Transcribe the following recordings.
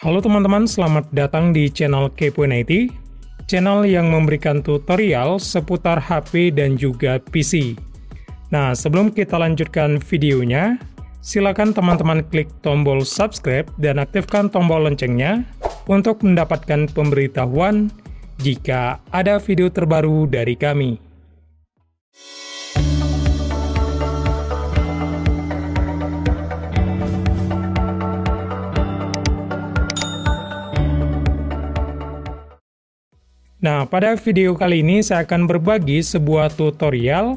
Halo teman-teman, selamat datang di channel Kepoin IT, channel yang memberikan tutorial seputar HP dan juga PC. Nah, sebelum kita lanjutkan videonya, silakan teman-teman klik tombol subscribe dan aktifkan tombol loncengnya untuk mendapatkan pemberitahuan jika ada video terbaru dari kami. Nah, pada video kali ini saya akan berbagi sebuah tutorial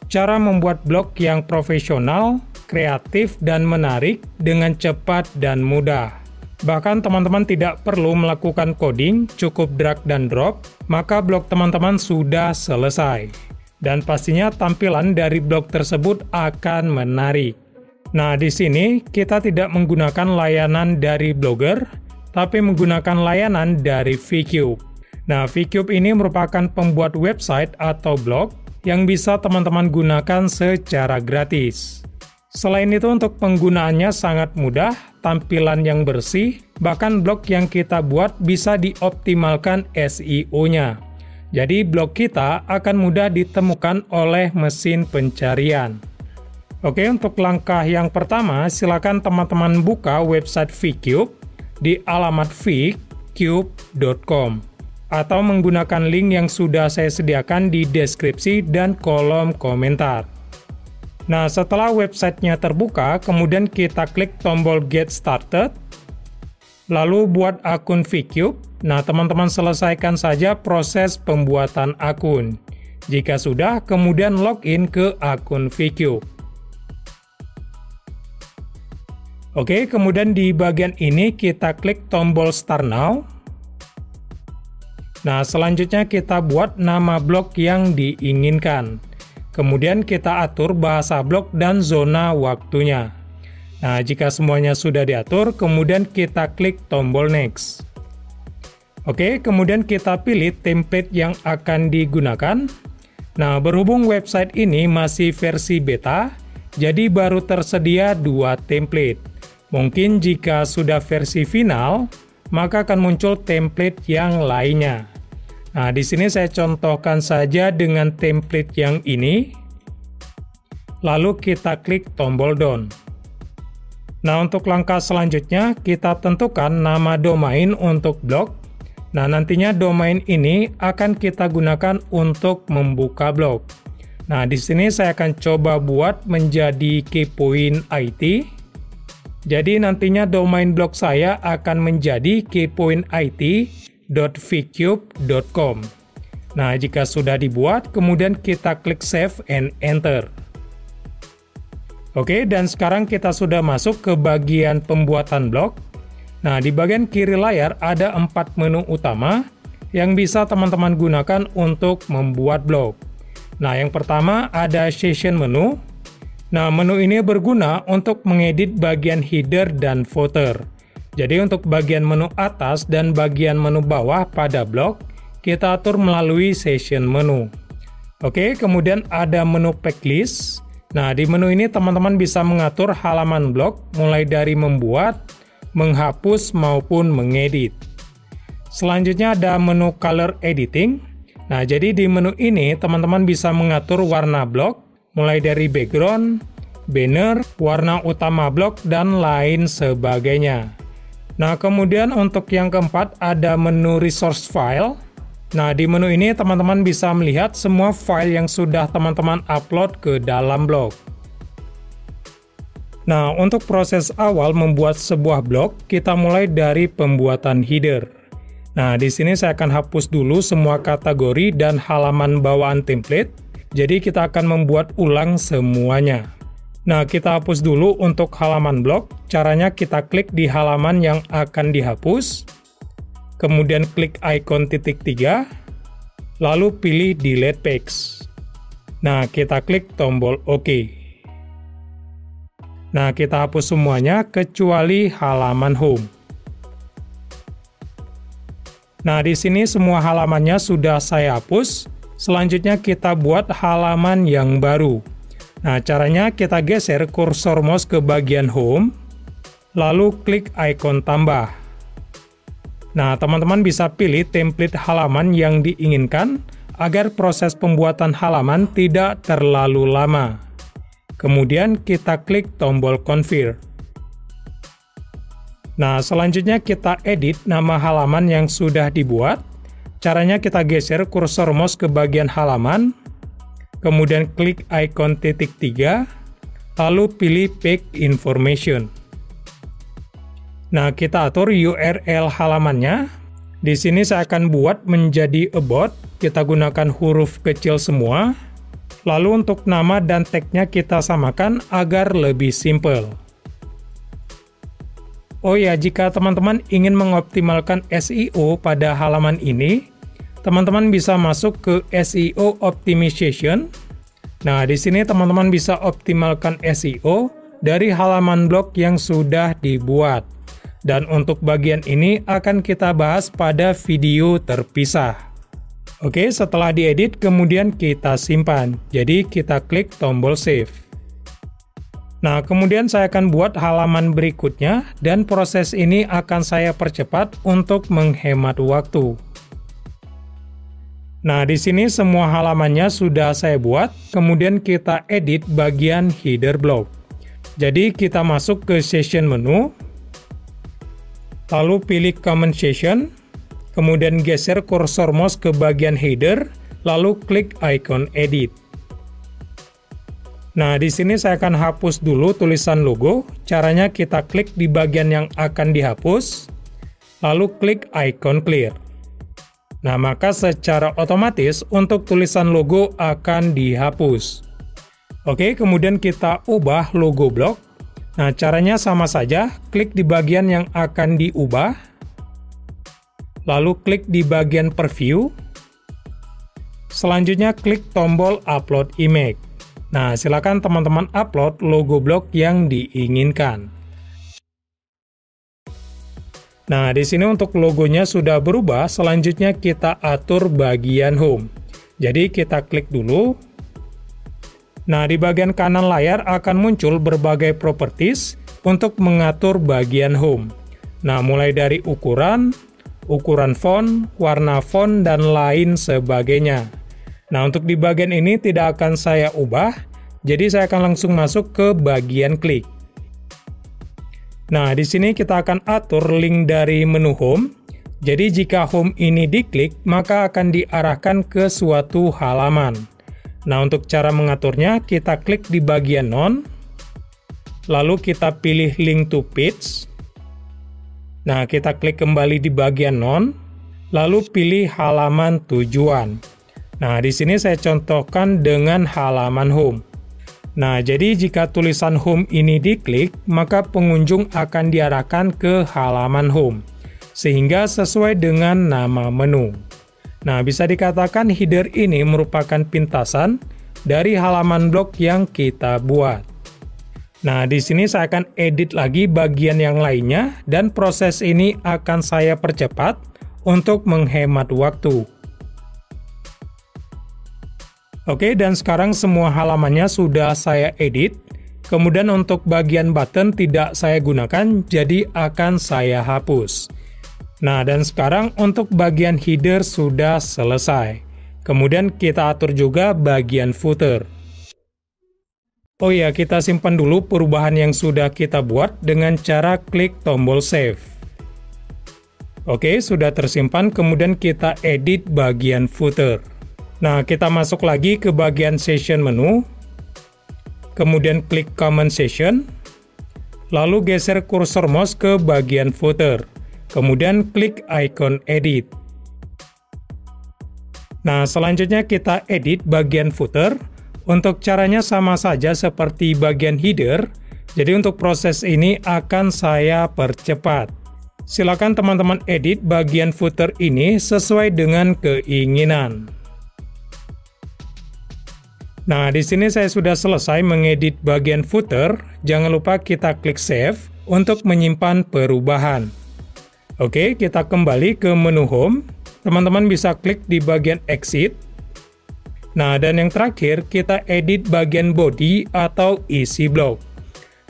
cara membuat blog yang profesional, kreatif, dan menarik dengan cepat dan mudah. Bahkan teman-teman tidak perlu melakukan coding, cukup drag dan drop, maka blog teman-teman sudah selesai. Dan pastinya tampilan dari blog tersebut akan menarik. Nah, di sini kita tidak menggunakan layanan dari Blogger, tapi menggunakan layanan dari VCube. Nah, VCube ini merupakan pembuat website atau blog yang bisa teman-teman gunakan secara gratis. Selain itu, untuk penggunaannya sangat mudah, tampilan yang bersih, bahkan blog yang kita buat bisa dioptimalkan SEO-nya. Jadi, blog kita akan mudah ditemukan oleh mesin pencarian. Oke, untuk langkah yang pertama, silakan teman-teman buka website VCube di alamat vcube.com. atau menggunakan link yang sudah saya sediakan di deskripsi dan kolom komentar. Nah, setelah websitenya terbuka, kemudian kita klik tombol Get Started, lalu buat akun VCube. Nah, teman-teman selesaikan saja proses pembuatan akun. Jika sudah, kemudian login ke akun VCube. Oke, kemudian di bagian ini kita klik tombol Start Now. Nah, selanjutnya kita buat nama blog yang diinginkan. Kemudian kita atur bahasa blog dan zona waktunya. Nah, jika semuanya sudah diatur, kemudian kita klik tombol Next. Oke, kemudian kita pilih template yang akan digunakan. Nah, berhubung website ini masih versi beta, jadi baru tersedia 2 template. Mungkin jika sudah versi final, maka akan muncul template yang lainnya. Nah, di sini saya contohkan saja dengan template yang ini. Lalu kita klik tombol down. Nah, untuk langkah selanjutnya kita tentukan nama domain untuk blog. Nah, nantinya domain ini akan kita gunakan untuk membuka blog. Nah, di sini saya akan coba buat menjadi Kepoin IT. Jadi nantinya domain blog saya akan menjadi kepoinit.vcube.com. Nah, jika sudah dibuat, kemudian kita klik Save and Enter. Oke, dan sekarang kita sudah masuk ke bagian pembuatan blog. Nah, di bagian kiri layar ada 4 menu utama yang bisa teman-teman gunakan untuk membuat blog. Nah, yang pertama ada Session Menu. Nah, menu ini berguna untuk mengedit bagian header dan footer. Jadi untuk bagian menu atas dan bagian menu bawah pada blog, kita atur melalui Session Menu. Oke, kemudian ada menu Backlist. Nah, di menu ini teman-teman bisa mengatur halaman blog, mulai dari membuat, menghapus, maupun mengedit. Selanjutnya ada menu Color Editing. Nah, jadi di menu ini teman-teman bisa mengatur warna blog, mulai dari background, banner, warna utama blog, dan lain sebagainya. Nah, kemudian untuk yang keempat ada menu Resource File. Nah, di menu ini teman-teman bisa melihat semua file yang sudah teman-teman upload ke dalam blog. Nah, untuk proses awal membuat sebuah blog, kita mulai dari pembuatan header. Nah, di sini saya akan hapus dulu semua kategori dan halaman bawaan template. Jadi kita akan membuat ulang semuanya. Nah, kita hapus dulu untuk halaman blog. Caranya kita klik di halaman yang akan dihapus. Kemudian klik ikon titik 3. Lalu pilih Delete Page. Nah, kita klik tombol OK. Nah, kita hapus semuanya kecuali halaman home. Nah, di sini semua halamannya sudah saya hapus. Selanjutnya kita buat halaman yang baru. Nah, caranya kita geser kursor mouse ke bagian home, lalu klik ikon tambah. Nah, teman-teman bisa pilih template halaman yang diinginkan agar proses pembuatan halaman tidak terlalu lama. Kemudian kita klik tombol Confirm. Nah, selanjutnya kita edit nama halaman yang sudah dibuat. Caranya kita geser kursor mouse ke bagian halaman, kemudian klik ikon titik 3, lalu pilih Page Information. Nah, kita atur URL halamannya. Di sini saya akan buat menjadi about, kita gunakan huruf kecil semua. Lalu untuk nama dan tag-nya kita samakan agar lebih simple. Oh ya, jika teman-teman ingin mengoptimalkan SEO pada halaman ini, teman-teman bisa masuk ke SEO Optimization. Nah, di sini teman-teman bisa optimalkan SEO dari halaman blog yang sudah dibuat. Dan untuk bagian ini akan kita bahas pada video terpisah. Oke, setelah diedit kemudian kita simpan. Jadi kita klik tombol save. Nah, kemudian saya akan buat halaman berikutnya dan proses ini akan saya percepat untuk menghemat waktu. Nah, di sini semua halamannya sudah saya buat, kemudian kita edit bagian header blog. Jadi kita masuk ke session menu, lalu pilih Comment Session, kemudian geser kursor mouse ke bagian header, lalu klik icon Edit. Nah, di sini saya akan hapus dulu tulisan logo. Caranya kita klik di bagian yang akan dihapus, lalu klik icon Clear. Nah, maka secara otomatis untuk tulisan logo akan dihapus. Oke, kemudian kita ubah logo blog. Nah, caranya sama saja, klik di bagian yang akan diubah, lalu klik di bagian preview, selanjutnya klik tombol upload image. Nah, silakan teman-teman upload logo blog yang diinginkan. Nah, di sini untuk logonya sudah berubah, selanjutnya kita atur bagian home. Jadi kita klik dulu. Nah, di bagian kanan layar akan muncul berbagai properties untuk mengatur bagian home. Nah, mulai dari ukuran font, warna font, dan lain sebagainya. Nah, untuk di bagian ini tidak akan saya ubah, jadi saya akan langsung masuk ke bagian klik. Nah, di sini kita akan atur link dari menu home. Jadi, jika home ini diklik, maka akan diarahkan ke suatu halaman. Nah, untuk cara mengaturnya, kita klik di bagian None, lalu kita pilih Link to Page. Nah, kita klik kembali di bagian None, lalu pilih halaman tujuan. Nah, di sini saya contohkan dengan halaman home. Nah, jadi jika tulisan home ini diklik, maka pengunjung akan diarahkan ke halaman home, sehingga sesuai dengan nama menu. Nah, bisa dikatakan header ini merupakan pintasan dari halaman blog yang kita buat. Nah, di sini saya akan edit lagi bagian yang lainnya dan proses ini akan saya percepat untuk menghemat waktu. Oke, dan sekarang semua halamannya sudah saya edit. Kemudian untuk bagian button tidak saya gunakan, jadi akan saya hapus. Nah, dan sekarang untuk bagian header sudah selesai. Kemudian kita atur juga bagian footer. Oh ya, kita simpan dulu perubahan yang sudah kita buat dengan cara klik tombol save. Oke, sudah tersimpan, kemudian kita edit bagian footer. Nah, kita masuk lagi ke bagian session menu, kemudian klik Comment Session, lalu geser kursor mouse ke bagian footer. Kemudian klik icon Edit. Nah, selanjutnya kita edit bagian footer. Untuk caranya sama saja seperti bagian header. Jadi untuk proses ini akan saya percepat. Silakan teman-teman edit bagian footer ini sesuai dengan keinginan. Nah, di sini saya sudah selesai mengedit bagian footer. Jangan lupa kita klik save untuk menyimpan perubahan. Oke, kita kembali ke menu home. Teman-teman bisa klik di bagian exit. Nah, dan yang terakhir, kita edit bagian body atau isi blog.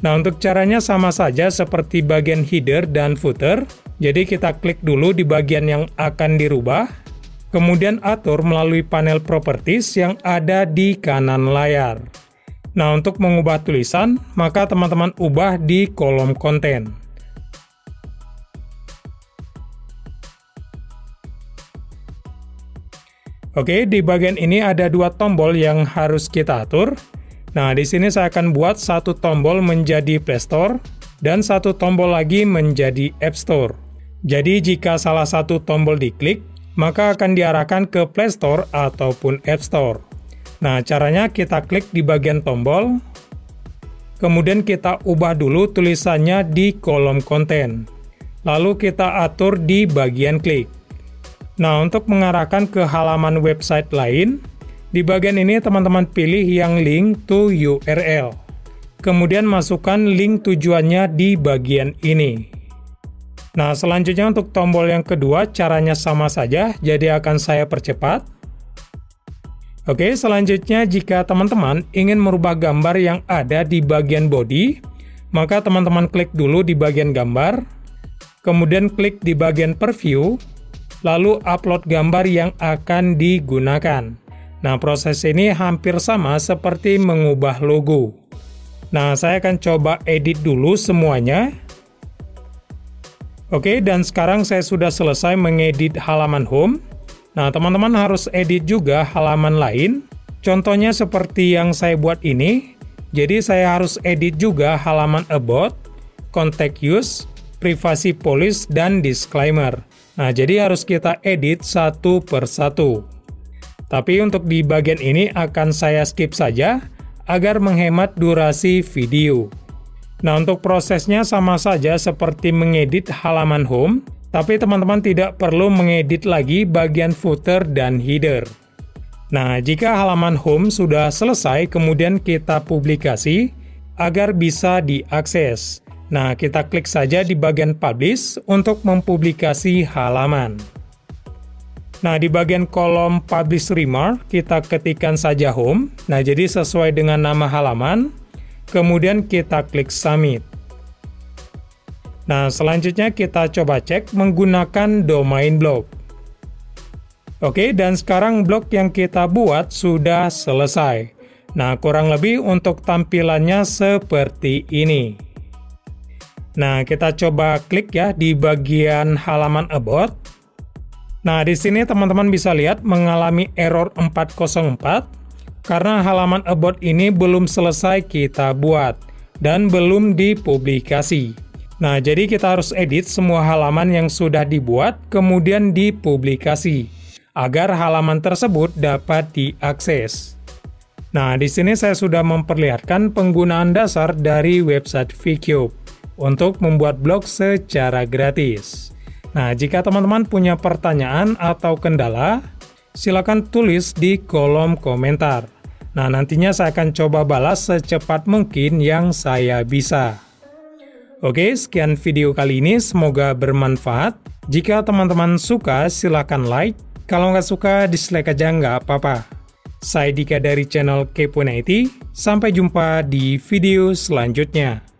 Nah, untuk caranya sama saja seperti bagian header dan footer. Jadi kita klik dulu di bagian yang akan dirubah, kemudian atur melalui panel properties yang ada di kanan layar. Nah, untuk mengubah tulisan, maka teman-teman ubah di kolom konten. Oke, di bagian ini ada dua tombol yang harus kita atur. Nah, di sini saya akan buat satu tombol menjadi Play Store dan satu tombol lagi menjadi App Store. Jadi, jika salah satu tombol diklik, maka akan diarahkan ke Play Store ataupun App Store. Nah, caranya kita klik di bagian tombol, kemudian kita ubah dulu tulisannya di kolom konten. Lalu kita atur di bagian klik. Nah, untuk mengarahkan ke halaman website lain, di bagian ini teman-teman pilih yang link to URL. Kemudian masukkan link tujuannya di bagian ini. Nah, selanjutnya untuk tombol yang kedua, caranya sama saja, jadi akan saya percepat. Oke, selanjutnya jika teman-teman ingin merubah gambar yang ada di bagian body, maka teman-teman klik dulu di bagian gambar, kemudian klik di bagian preview, lalu upload gambar yang akan digunakan. Nah, proses ini hampir sama seperti mengubah logo. Nah, saya akan coba edit dulu semuanya. Oke, dan sekarang saya sudah selesai mengedit halaman home. Nah, teman-teman harus edit juga halaman lain. Contohnya seperti yang saya buat ini. Jadi, saya harus edit juga halaman about, contact use, privacy policy, dan disclaimer. Nah, jadi harus kita edit satu per satu. Tapi untuk di bagian ini akan saya skip saja, agar menghemat durasi video. Nah, untuk prosesnya sama saja seperti mengedit halaman home, tapi teman-teman tidak perlu mengedit lagi bagian footer dan header. Nah, jika halaman home sudah selesai, kemudian kita publikasi agar bisa diakses. Nah, kita klik saja di bagian publish untuk mempublikasi halaman. Nah, di bagian kolom publish remark, kita ketikkan saja home. Nah, jadi sesuai dengan nama halaman. Kemudian kita klik submit. Nah, selanjutnya kita coba cek menggunakan domain blog. Oke, dan sekarang blog yang kita buat sudah selesai. Nah, kurang lebih untuk tampilannya seperti ini. Nah, kita coba klik ya di bagian halaman about. Nah, di sini teman-teman bisa lihat mengalami error 404. Karena halaman about ini belum selesai kita buat dan belum dipublikasi. Nah, jadi kita harus edit semua halaman yang sudah dibuat kemudian dipublikasi agar halaman tersebut dapat diakses. Nah, di sini saya sudah memperlihatkan penggunaan dasar dari website VCube untuk membuat blog secara gratis. Nah, jika teman-teman punya pertanyaan atau kendala, silakan tulis di kolom komentar. Nah, nantinya saya akan coba balas secepat mungkin yang saya bisa. Oke, sekian video kali ini. Semoga bermanfaat. Jika teman-teman suka, silakan like. Kalau nggak suka, dislike aja nggak apa-apa. Saya Dika dari channel Kepoin IT. Sampai jumpa di video selanjutnya.